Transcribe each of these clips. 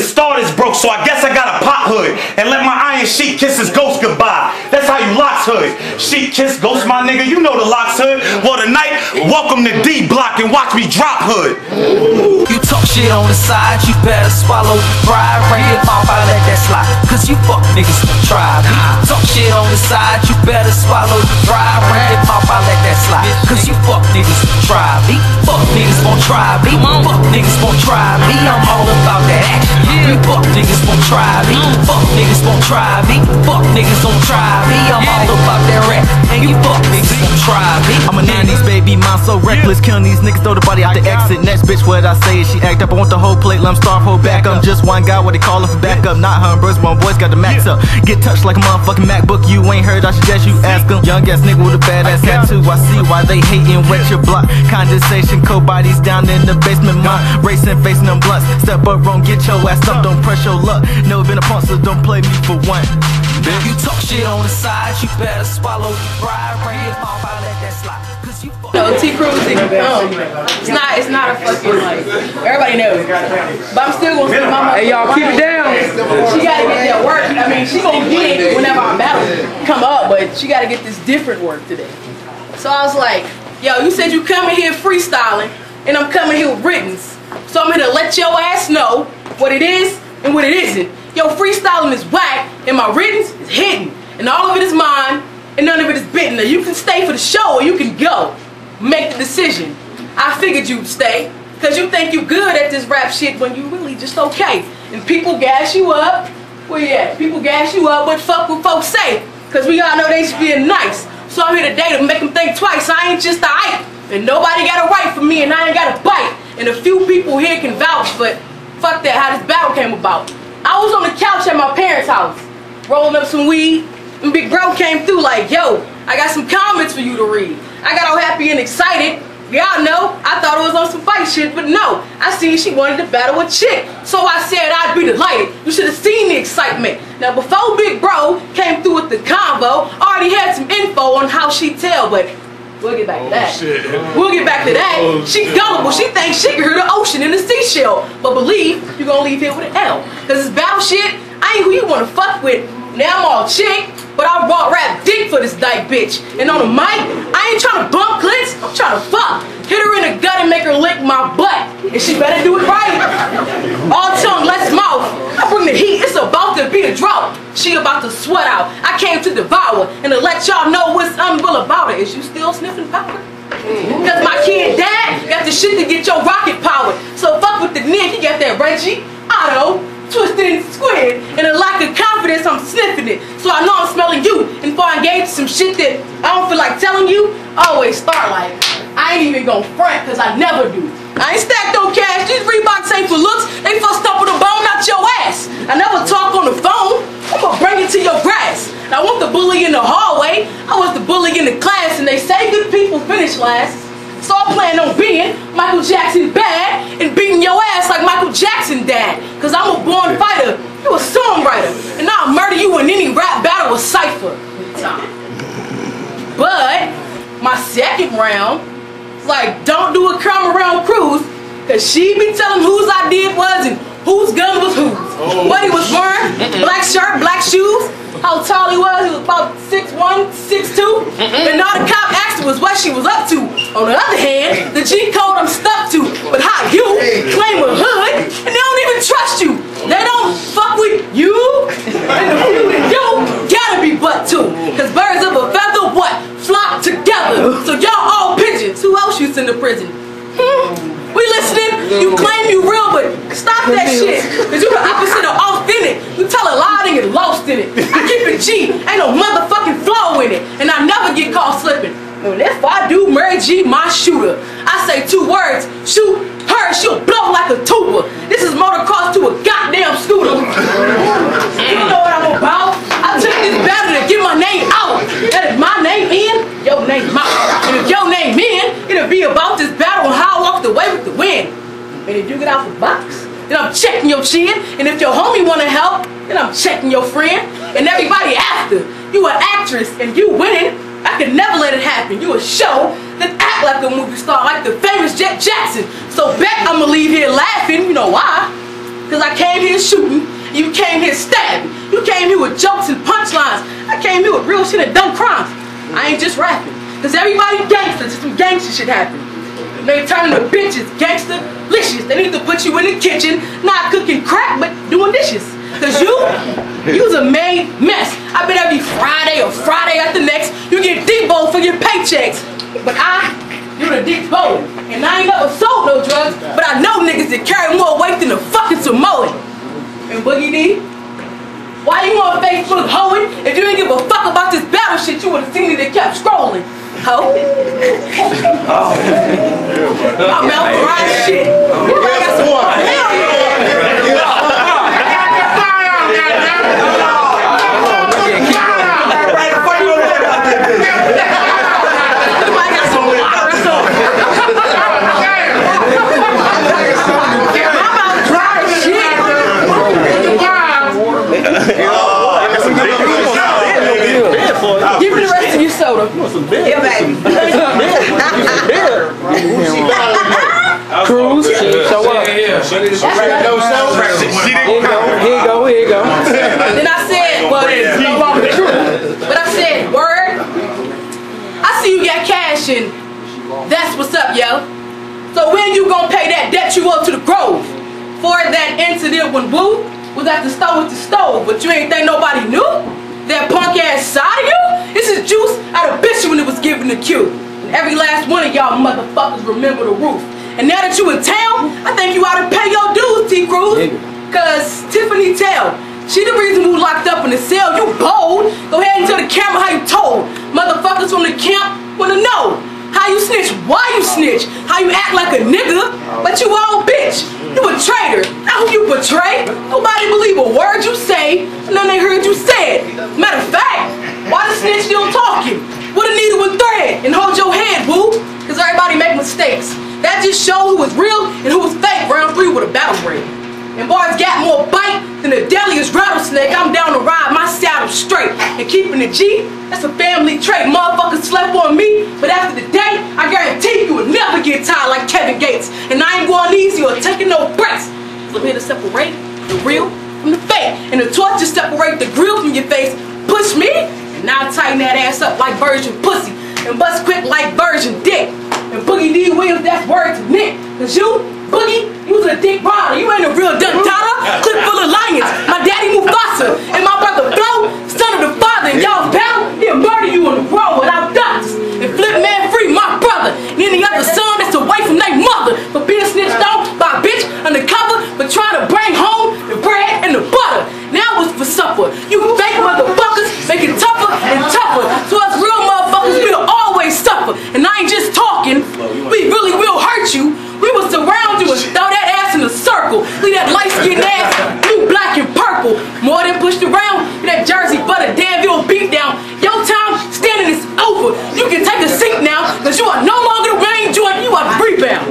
starters broke, so I guess I got a pop hood. And let my iron sheet kiss his ghost goodbye. That's how you locks hood. Sheet kiss ghost, my nigga, you know the locks hood. Well, tonight, welcome to D Block and watch me drop hood. You talk shit on the side, you better swallow your pride. Bring it off, I let that slide, cause you fuck niggas won't try me. Talk shit on the side, you better swallow your pride. Bring it off, I let that slide, cause you fuck niggas won't try me. Fuck niggas won't try me. Fuck niggas won't try me. I'm all about that action. You fuck niggas won't try me. Fuck niggas won't try me. Fuck niggas won't try me. I'm all about that rap. And you fuck niggas won't try me. I'm a 90s baby, mom so reckless, killing these niggas, throw the body out the exit. Next bitch, what I say is she act up. I want the whole plate, let 'em starve, hold back. I'm just one guy, what they callin' for backup. Not humbers, one boys got the max up. Get touched like a motherfucking MacBook. You ain't heard, I suggest you ask 'em. Young ass nigga with a badass tattoo. I see why they hatin', wet your block. Condensation, cold bodies down in the basement. Mine racing, facing them blunts. Step up wrong, get your ass up. Don't press your luck. Never been a punk, so don't play me for one. You talk shit on the side, you better swallow your pride. Bring it off, I let that slide, cause you fuck. No, T. Cruz, it's not a fucking, like, everybody knows. But I'm still gonna spend my money. Hey, y'all, keep it down. She gotta get that work. I mean, she gonna get it whenever our battle come up, but she gotta get this different work today. So I was like, yo, you said you coming here freestyling, and I'm coming here with writtens. So I'm here to let your ass know what it is and what it isn't. Yo, freestyling is whack, and my writtens is hidden. And all of it is mine, and none of it is bitten. Now you can stay for the show, or you can go. Make the decision. I figured you'd stay, because you think you good at this rap shit when you really just okay. And people gas you up. Where you at? People gas you up, what fuck will folks say? Because we all know they just being nice. So I'm here today to make them think twice. I ain't just a hype. And nobody got a right for me, and I ain't got a bite. And a few people here can vouch, but fuck that, how this battle came about. I was on the couch at my parents' house, rolling up some weed, and Big Bro came through like, yo, I got some comments for you to read. I got all happy and excited. Y'all know, I thought it was on some fight shit, but no. I seen she wanted to battle a chick. So I said I'd be delighted. You should have seen the excitement. Now before Big Bro came through with the convo, I already had some info on how she tell, but we'll get back to that. Shit. We'll get back to that. She gullible. She thinks she can hear the ocean in the seashell. But believe, you're gonna leave here with an L. Cause this battle shit, I ain't who you wanna fuck with. Now I'm all chick, but I brought rap dick for this dyke bitch. And on the mic, I ain't trying to bump clits, I'm trying to fuck. Hit her in the gut and make her lick my butt. And she better do it right. All tongue, less mouth. I bring the heat, it's about to be a drought. She about to sweat out. I came to devour and to let y'all know what's unreal about it. Is you still sniffing powder? Cause my kid dad got the shit to get your rocket powered. So fuck with the nigga, he got that Reggie, Otto, Twisted and Squid, and a lack of confidence, I'm sniffing it. So I know I'm smelling you. And before I engage some shit that I don't feel like telling you, I always start like, I ain't even gonna front, cause I never do. I ain't stacked no cash, these Reeboks ain't for looks, they for stumping the bone out your ass. I never talk on the phone, I'ma bring it to your grass. And I want the bully in the hallway, I was the bully in the class, and they say good people finish last. So I plan on being Michael Jackson bad and beating your ass like Michael Jackson dad. Cause I'm a born fighter, you a songwriter, and I'll murder you in any rap battle or cipher. But my second round, like don't do a come around cruise, cause she be telling whose idea it was and whose gun was whose. What he was wearing, black shirt, black shoes. How tall he was about 6'1", 6'2". And all the cop asked her was what she was up to. On the other hand, the G code I'm stuck to. But how you claim a hood and they don't even trust you. They don't fuck with you. And the few that do gotta be but two. Cause birds of a feather what? Flock together. So y'all all pigeons. Who else you send to prison? We listening, you claim you real, but stop that shit. Cause you the opposite of authentic. You tell a lie and get lost in it. I keep it G, ain't no motherfucking flow in it. And I never get caught slipping. And if I do Mary G my shooter, I say 2 words, shoot her, she'll blow like a tuba. This is motocross to a goddamn scooter. You know what I'm about. I took this battle to get my name out. That is my name in, your name out. And if your name in, it'll be about this battle and how I walked away with the win. And if you get out the box, then I'm checking your chin. And if your homie wanna help, then I'm checking your friend. And everybody after. You an actress and you winning. I could never let it happen. You a show that act like a movie star, like the famous Jet Jackson. So bet I'ma leave here laughing. You know why? Cause I came here shooting, you came here stabbing. You came here with jokes and punchlines. I came here with real shit and dumb crimes. I ain't just rapping. Cause everybody gangster, some gangster shit happen. They turn to bitches, gangster-licious. They need to put you in the kitchen, not cooking crack, but doing dishes. Cause you's a made mess. I bet every Friday or Friday after next, you get Debo for your paychecks. But you're the Dick Bowl. And I ain't never sold no drugs, but I know niggas that carry more weight than a fucking Samoan. And Boogie D, why you on Facebook hoeing? If you didn't give a fuck about this battle shit, you would've seen it and kept scrolling. Ho. I'm out fried shit. Everybody got some water. Hell give me the rest of your soda. Yeah, baby. Cruz, show up. Here you go. Then I said, well, it's no longer true. But I said, word. I see you got cash and that's what's up, yo. So when you gonna pay that debt you owe to the Grove? For that incident when Woo was at the store with the stove, but you ain't think nobody knew? That punk ass side of you? This is juice out of bitch when it was given to Q. And every last one of y'all motherfuckers remember the roof. And now that you in town, I think you ought to pay your dues, T. Cruz. Cause Tiffany Tell, she the reason who locked up in the cell. You bold. Go ahead and tell the camera how you told. Motherfuckers from the camp wanna know. How you snitch, why you snitch, how you act like a nigga, but you all bitch. You a traitor, not who you betray. Nobody believe a word you say, and then they heard you say it. Matter of fact, why the snitch still talking? With a needle and thread, and hold your head, boo. Cause everybody make mistakes. That just shows who was real and who was fake. Round 3 with a battle break. And boys got more bite than the deadliest rattlesnake. I'm down to ride my saddle straight. And keeping the G, that's a family trait. Motherfuckers slept on me, but after the day, I guarantee you will never get tired like Kevin Gates. And I ain't going easy or taking no breaks. So I'm here to separate the real from the fake. And the torch to separate the grill from your face. Push me, and now tighten that ass up like virgin pussy. And bust quick like virgin dick. And Boogie D. Williams, that's word to Nick. Cause you, Boogie, you was a dick rider. You ain't a real dun-dada. Clip full of lions. My daddy Mufasa. And my brother Flo, son of the father. And y'all battle, he'll murder you on the road without ducks. And Flip Man Free, my brother. And any other son that's away from their mother. For being snitched on by a bitch undercover. For trying to bring home the bread and the butter. Now it's for supper. You fake motherfuckers make it tougher and tougher. So us real motherfuckers will always suffer. And I ain't just talking. We really will hurt you. We will surround you and throw that ass in a circle. Leave that light-skinned ass blue, black, and purple. More than pushed around, that Jersey butter Danville beat down. Your time standing is over. You can take a seat now, because you are no longer the main joint, you are the rebound.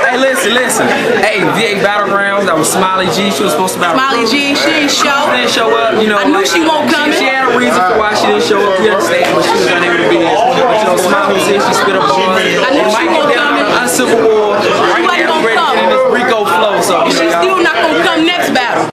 Hey, listen. Hey, VA Battlegrounds, that was Smiley G. She was supposed to battle. Smiley G, she didn't show. She didn't show up, you know. I knew she won't come. She had a reason for why she didn't show up, you understand, but she was unable to be there. But you know, Smiley said she spit up bars. I knew she won't come. Uncivil War. Right now, we're ready to get in this Rico flow. So, She's still not gonna come next battle.